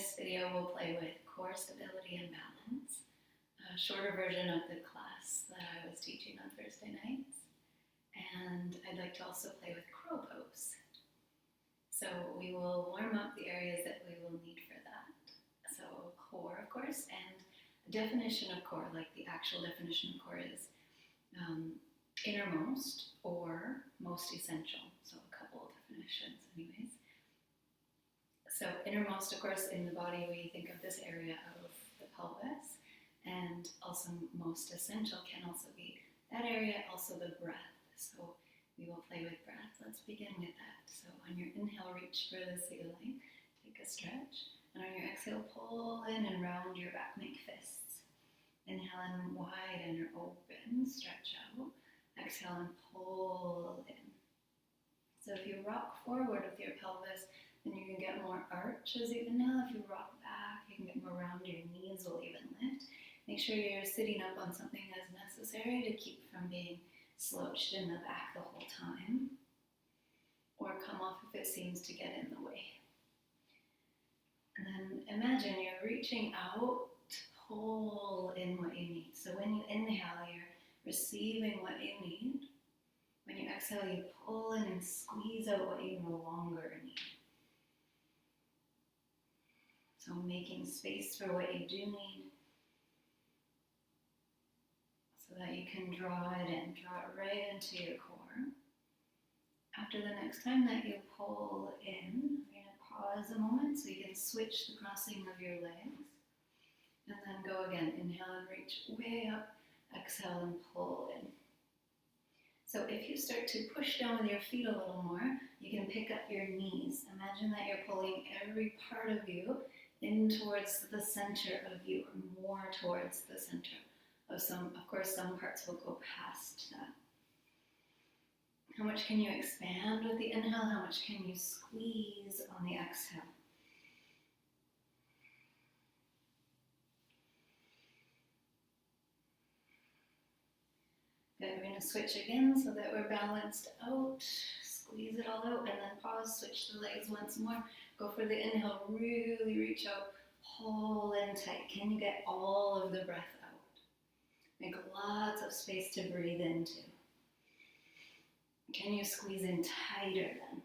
this video, we'll play with core stability and balance, a shorter version of the class that I was teaching on Thursday nights. And I'd like to also play with crow pose. So we will warm up the areas that we will need for that. So core, of course, and the definition of core, like the actual definition of core is innermost or most essential. So a couple of definitions anyways. So innermost, of course, in the body, we think of this area of the pelvis, and also most essential can also be that area, also the breath. So we will play with breath. Let's begin with that. So on your inhale, reach for the ceiling, take a stretch, and on your exhale, pull in and round your back, make fists. Inhale and widen or open, stretch out. Exhale and pull in. So if you rock forward with your pelvis, then you can get more arch as you inhale. If you rock back, you can get more round. Your knees will even lift. Make sure you're sitting up on something as necessary to keep from being slouched in the back the whole time, or come off if it seems to get in the way. And then imagine you're reaching out to pull in what you need. So when you inhale, you're receiving what you need. When you exhale, you pull in and squeeze out what you no longer need. So making space for what you do need, so that you can draw it in, draw it right into your core. After the next time that you pull in, we're going to pause a moment so you can switch the crossing of your legs. And then go again. Inhale and reach way up. Exhale and pull in. So if you start to push down with your feet a little more, you can pick up your knees. Imagine that you're pulling every part of you in towards the center of you, or more towards the center of of course, some parts will go past that. How much can you expand with the inhale? How much can you squeeze on the exhale? Good, we're going to switch again so that we're balanced out. Squeeze it all out, and then pause, switch the legs once more. Go for the inhale, really reach out, pull in tight. Can you get all of the breath out? Make lots of space to breathe into. Can you squeeze in tighter then?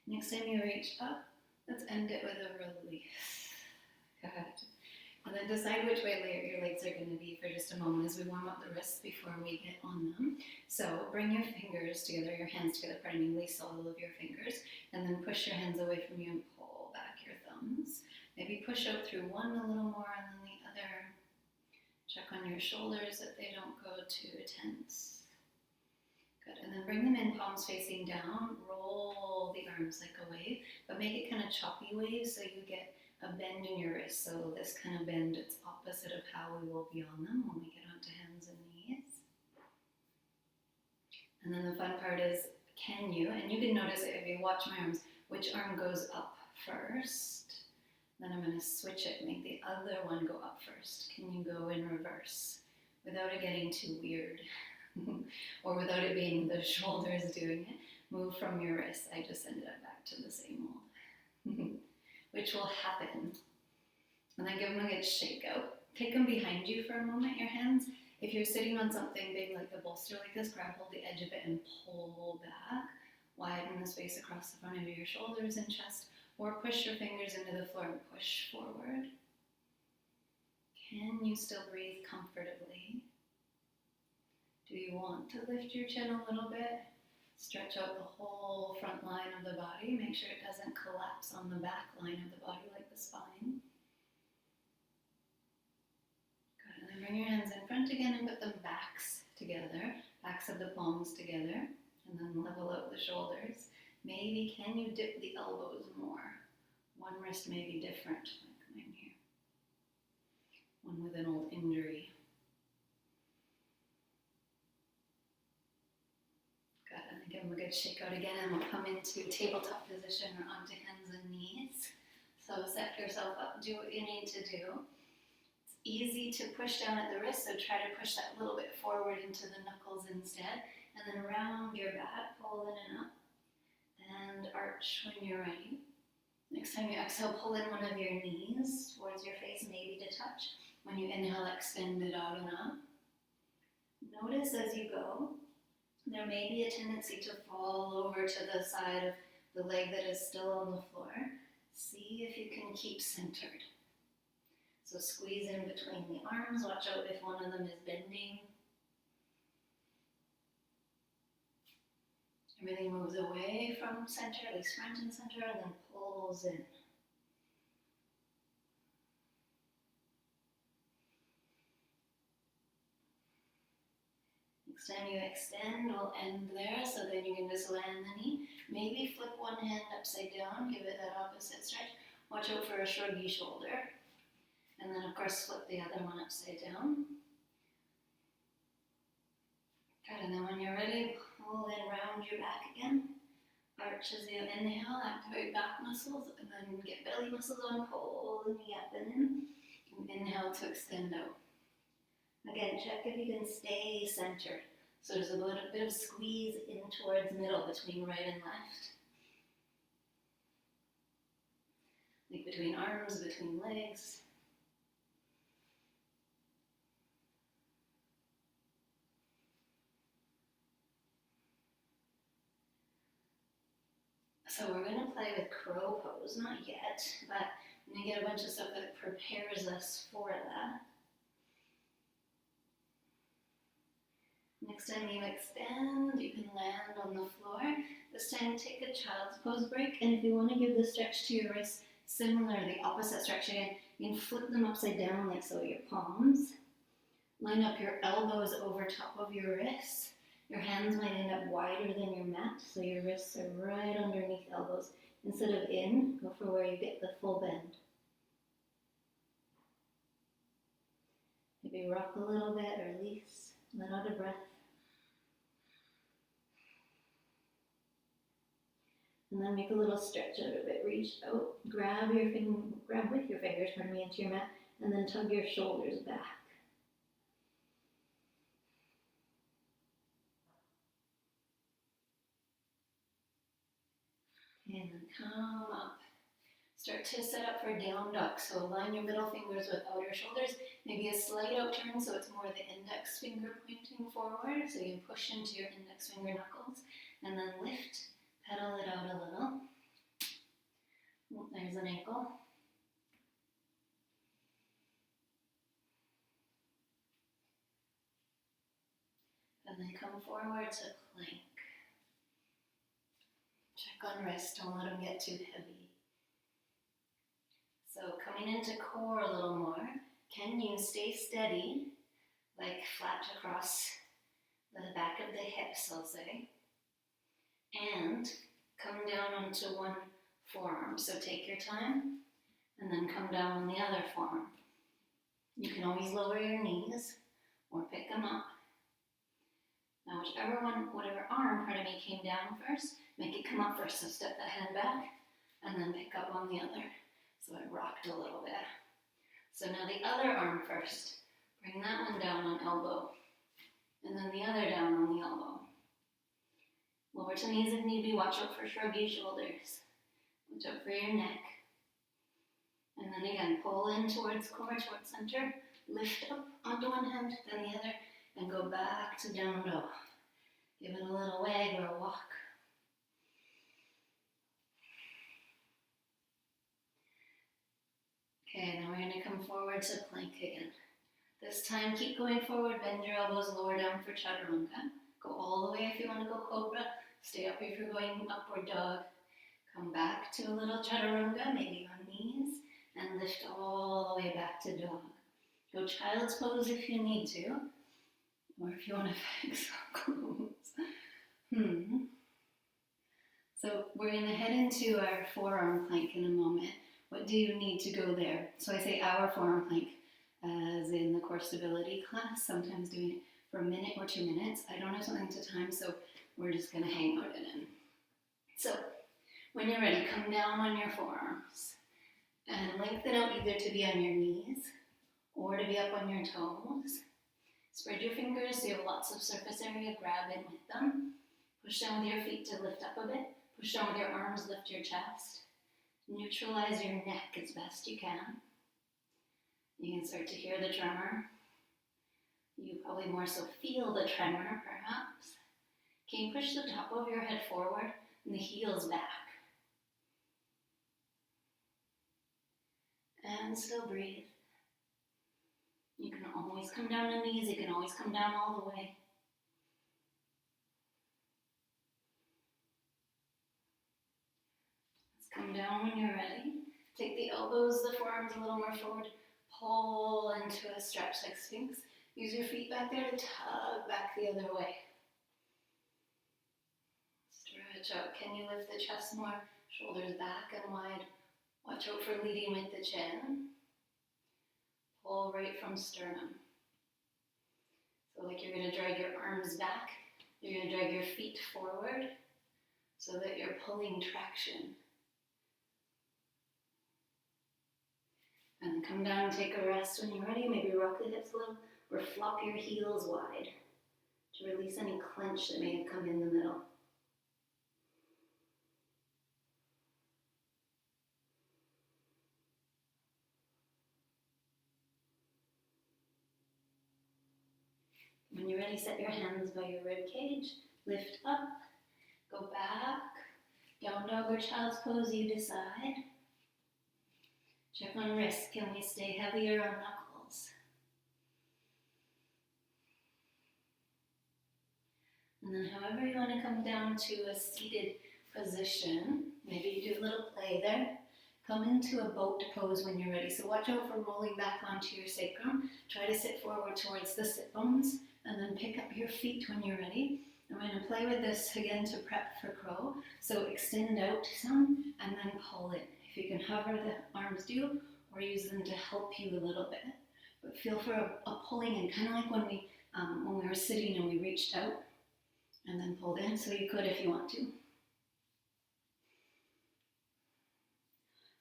Next time you reach up, let's end it with a release. Good. And then decide which way your legs are going to be for just a moment as we warm up the wrists before we get on them. So bring your fingers together, your hands together, release all of your fingers, and then push your hands away from you and pull back your thumbs. Maybe push out through one a little more and then the other. Check on your shoulders that they don't go too tense. Good, and then bring them in, palms facing down. Roll the arms like a wave, but make it kind of choppy waves so you get a bend in your wrist. So this kind of bend, it's opposite of how we will be on them when we get onto hands and knees. And then the fun part is, can you, and you can notice it if you watch my arms, which arm goes up first. Then I'm going to switch it, make the other one go up first. Can you go in reverse without it getting too weird? Or without it being the shoulders doing it? Move from your wrist. I just ended up back to the same old. Which will happen. And then give them a good shake out. Take them behind you for a moment, your hands. If you're sitting on something big like the bolster like this, grab hold the edge of it and pull back. Widen the space across the front of your shoulders and chest, or push your fingers into the floor and push forward. Can you still breathe comfortably? Do you want to lift your chin a little bit? Stretch out the whole front line of the body. Make sure it doesn't collapse on the back line of the body like the spine. Good, and then bring your hands in front again and put them backs together, backs of the palms together, and then level out the shoulders. Maybe can you dip the elbows more? One wrist may be different, like mine here. One with an old injury. Good, and then give them a good shake out again, and we'll come into tabletop position or onto hands and knees. So set yourself up, do what you need to do. It's easy to push down at the wrist, so try to push that a little bit forward into the knuckles instead. And then around your back, pull in and up. And arch when you're ready. Next time you exhale, pull in one of your knees towards your face, maybe to touch. When you inhale, extend it out and up. Notice as you go, there may be a tendency to fall over to the side of the leg that is still on the floor. See if you can keep centered. So squeeze in between the arms. Watch out if one of them is bending. Everything moves away from center, at least front and center, and then pulls in. Next time you extend, we'll end there, so then you can just land the knee. Maybe flip one hand upside down, give it that opposite stretch. Watch out for a shruggy shoulder. And then of course flip the other one upside down. Good, and then when you're ready, pull in round your back again. Arch as you inhale, activate back muscles, and then get belly muscles on, pull the knee up and in. And inhale to extend out. Again, check if you can stay centered. So there's a bit of squeeze in towards middle between right and left. Like between arms, between legs. So we're going to play with crow pose, not yet, but I'm going to get a bunch of stuff that prepares us for that. Next time you extend, you can land on the floor. This time take a child's pose break, and if you want to give the stretch to your wrists, similar, the opposite stretch again, you can flip them upside down like so, your palms. Line up your elbows over top of your wrists. Your hands might end up wider than your mat, so your wrists are right underneath elbows. Instead of in, go for where you get the full bend. Maybe rock a little bit, or release, let out a breath. And then make a little stretch out of it. Reach out, grab with your fingers, into your mat, and then tug your shoulders back. And then come up. Start to set up for down dog. So align your middle fingers with outer shoulders. Maybe a slight out turn, so it's more the index finger pointing forward. So you can push into your index finger knuckles. And then lift, pedal it out a little. Oh, there's an ankle. And then come forward to plank. Check on wrist, don't let them get too heavy. So coming into core a little more, can you stay steady, like flat across the back of the hips, I'll say, and come down onto one forearm. So take your time, and then come down on the other forearm. You can always lower your knees, or pick them up. Now whatever arm, came down first, make it come up first. So step that hand back, and then pick up on the other. So it rocked a little bit. So now the other arm first. Bring that one down on elbow, and then the other down on the elbow. Lower to knees if need be. Watch out for shruggy shoulders. Watch out for your neck. And then again, pull in towards core, towards center. Lift up onto one hand, then the other, and go back to down dog. Give it a little wag or a walk. Okay, now we're going to come forward to plank again. This time, keep going forward, bend your elbows, lower down for chaturanga. Go all the way if you want to go cobra. Stay up if you're going upward dog. Come back to a little chaturanga, maybe on knees, and lift all the way back to dog. Go child's pose if you need to, or if you want to fix clothes. So we're going to head into our forearm plank in a moment. What do you need to go there? So I say our forearm plank, as in the core stability class, sometimes doing it for a minute or 2 minutes. I don't have something to time, so we're just going to hang out in it. So when you're ready, come down on your forearms and lengthen out either to be on your knees or to be up on your toes. Spread your fingers so you have lots of surface area, grab in with them. Push down with your feet to lift up a bit. Push down with your arms, lift your chest. Neutralize your neck as best you can. You can start to hear the tremor. You probably more so feel the tremor, perhaps. Can you push the top of your head forward and the heels back? And still breathe. You can always come down on knees. You can always come down all the way. Let's come down when you're ready. Take the elbows, the forearms a little more forward. Pull into a stretch like Sphinx. Use your feet back there to tug back the other way. Stretch out. Can you lift the chest more? Shoulders back and wide. Watch out for leading with the chin. Pull right from sternum. So like you're going to drag your arms back. You're going to drag your feet forward so that you're pulling traction. And then come down and take a rest when you're ready. Maybe rock the hips a little or flop your heels wide to release any clench that may have come in the middle. When you're ready, set your hands by your rib cage. Lift up, go back, down dog or child's pose, you decide. Check on wrist. Can we stay heavier on knuckles? And then however you want to come down to a seated position, maybe you do a little play there. Come into a boat pose when you're ready. So watch out for rolling back onto your sacrum. Try to sit forward towards the sit bones and then pick up your feet when you're ready. I'm going to play with this again to prep for crow. So extend out some and then pull in. If you can hover, the arms do, or use them to help you a little bit. But feel for a pulling in, kind of like when we were sitting and we reached out and then pulled in. So you could if you want to.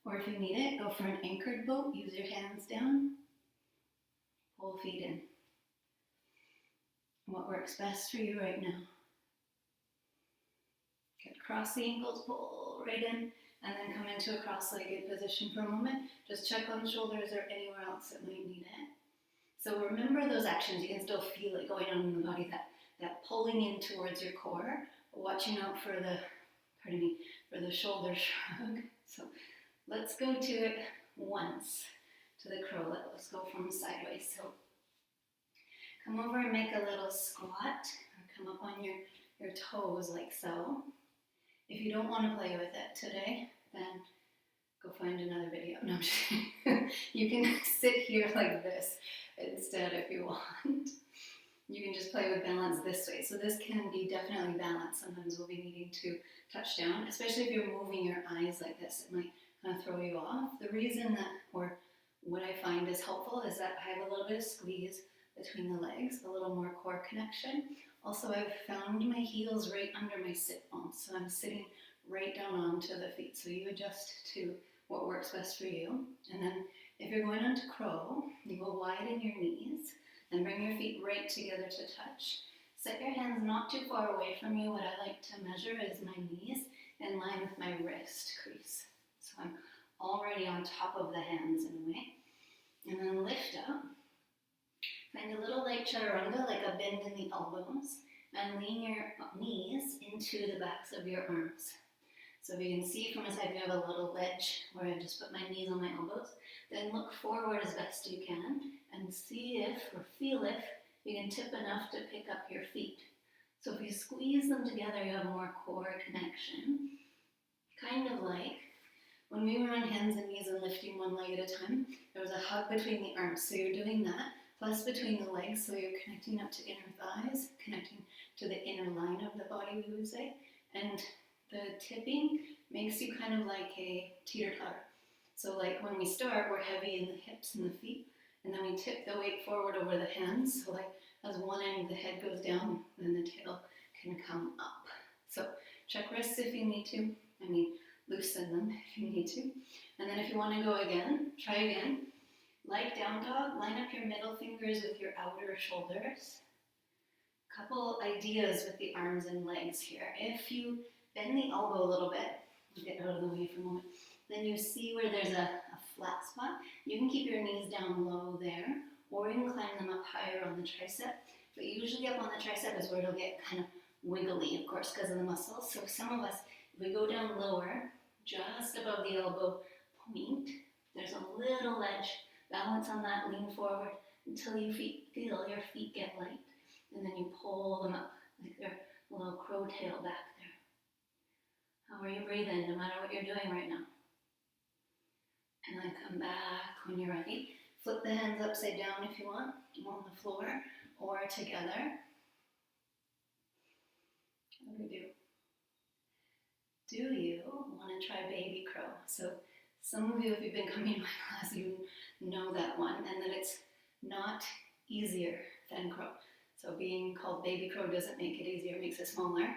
Or if you need it, go for an anchored boat. Use your hands down. Pull feet in. What works best for you right now. Good. Cross the ankles, pull right in, and then come into a cross-legged position for a moment. Just check on the shoulders or anywhere else that might need it. So remember those actions. You can still feel it going on in the body, that pulling in towards your core, watching out for the shoulder shrug. So let's go to it once, to the crow. Let's go from sideways. So come over and make a little squat, or come up on your toes like so. If you don't want to play with it today, then go find another video. No, I'm just kidding. You can sit here like this instead if you want. You can just play with balance this way. So this can be definitely balanced. Sometimes we'll be needing to touch down, especially if you're moving your eyes like this. It might kind of throw you off. The reason that, or what I find is helpful, is that I have a little bit of squeeze between the legs, a little more core connection. Also, I've found my heels right under my sit bones, so I'm sitting right down onto the feet. So you adjust to what works best for you. And then if you're going onto crow, you will widen your knees and bring your feet right together to touch. Set your hands not too far away from you. What I like to measure is my knees in line with my wrist crease. So I'm already on top of the hands in a way. And then lift up. Find a little like chaturanga, like a bend in the elbows, and lean your knees into the backs of your arms. So if you can see from the side, you have a little ledge where I just put my knees on my elbows. Then look forward as best you can and see if, or feel if, you can tip enough to pick up your feet. So if you squeeze them together, you have more core connection. Kind of like when we were on hands and knees and lifting one leg at a time, there was a hug between the arms. So you're doing that, plus between the legs, so you're connecting up to inner thighs, connecting to the inner line of the body, we would say. And the tipping makes you kind of like a teeter-totter. So like when we start, we're heavy in the hips and the feet, and then we tip the weight forward over the hands. So like as one end of the head goes down, then the tail can come up. So check wrists if you need to. Loosen them if you need to. And then if you want to go again, try again. Like down dog, line up your middle fingers with your outer shoulders. Couple ideas with the arms and legs here. If you bend the elbow a little bit, get out of the way for a moment, then you see where there's a flat spot. You can keep your knees down low there, or you can climb them up higher on the tricep. But usually up on the tricep is where it'll get kind of wiggly, of course, because of the muscles. So some of us, if we go down lower, just above the elbow point, there's a little ledge. Balance on that, lean forward until you feel your feet get light. And then you pull them up like they're a little crow tail back there. How are you breathing, no matter what you're doing right now? And then come back when you're ready. Flip the hands upside down if you want, on the floor or together. How do we do? Do you want to try baby crow? So some of you, if you've been coming to my class, you know that one, and that it's not easier than crow. So being called baby crow doesn't make it easier, it makes it smaller.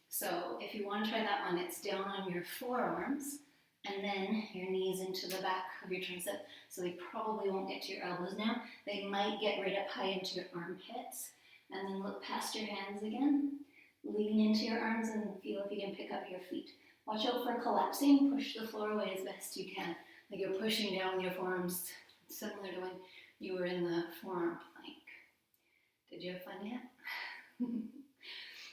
So if you want to try that one, it's down on your forearms, and then your knees into the back of your tricep. So they probably won't get to your elbows now. They might get right up high into your armpits. And then look past your hands again. Lean into your arms and feel if you can pick up your feet. Watch out for collapsing. Push the floor away as best you can. Like you're pushing down with your forearms, similar to when you were in the forearm plank. Did you have fun yet?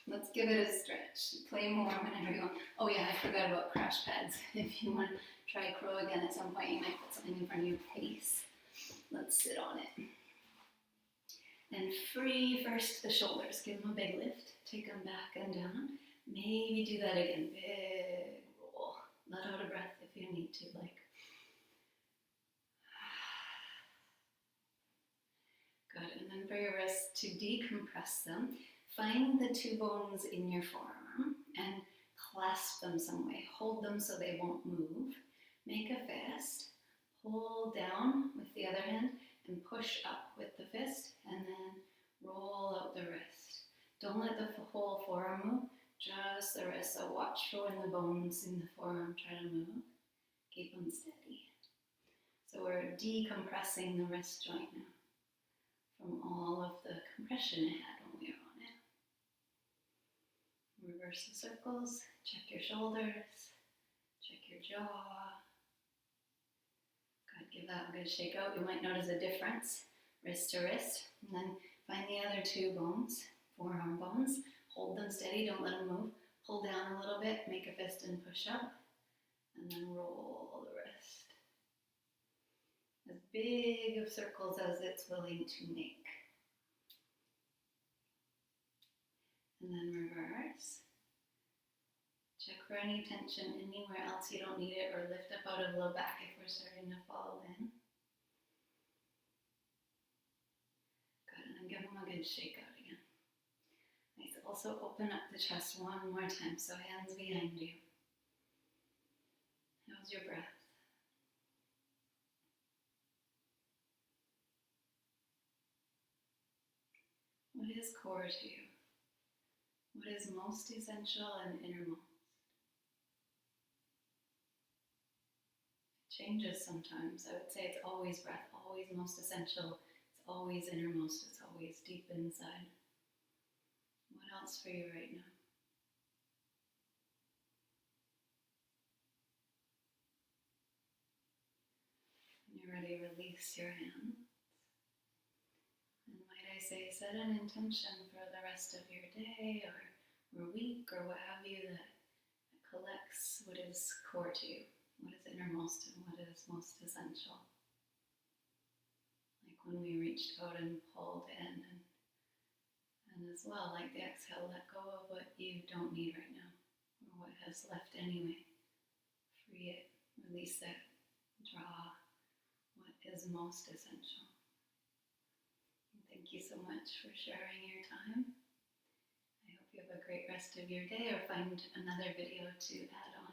Let's give it a stretch. Play more whenever you want. Oh yeah, I forgot about crash pads. If you want to try crow again at some point, you might put something in front of your face. Let's sit on it. And free first the shoulders. Give them a big lift. Take them back and down. Maybe do that again. Big roll. Let out a breath if you need to. Like. Good. And then for your wrists, to decompress them, find the two bones in your forearm and clasp them some way. Hold them so they won't move. Make a fist. Pull down with the other hand and push up with the fist, and then roll out the wrist. Don't let the whole forearm move, just the wrist. So watch for when the bones in the forearm try to move. Keep them steady. So we're decompressing the wrist joint now from all of the compression it had when we were on it. Reverse the circles, check your shoulders, check your jaw. Good, give that a good shake out. You might notice a difference, wrist to wrist. And then find the other two bones, forearm bones. Hold them steady, don't let them move. Pull down a little bit, make a fist and push up. And then roll the wrist. As big of circles as it's willing to make. And then reverse. Check for any tension anywhere else you don't need it, or lift up out of low back if we're starting to fall in. Good, and then give them a good shake out again. Nice. Also open up the chest one more time, so hands behind you. How's your breath? What is core to you? What is most essential and innermost? Changes sometimes. I would say it's always breath, always most essential. It's always innermost. It's always deep inside. What else for you right now? When you're ready, release your hands. And might I say, set an intention for the rest of your day or week or what have you that collects what is core to you. What is innermost and what is most essential? Like when we reached out and pulled in, and as well, like the exhale, let go of what you don't need right now, or what has left anyway. Free it, release it, draw what is most essential. And thank you so much for sharing your time. I hope you have a great rest of your day, or find another video to add on.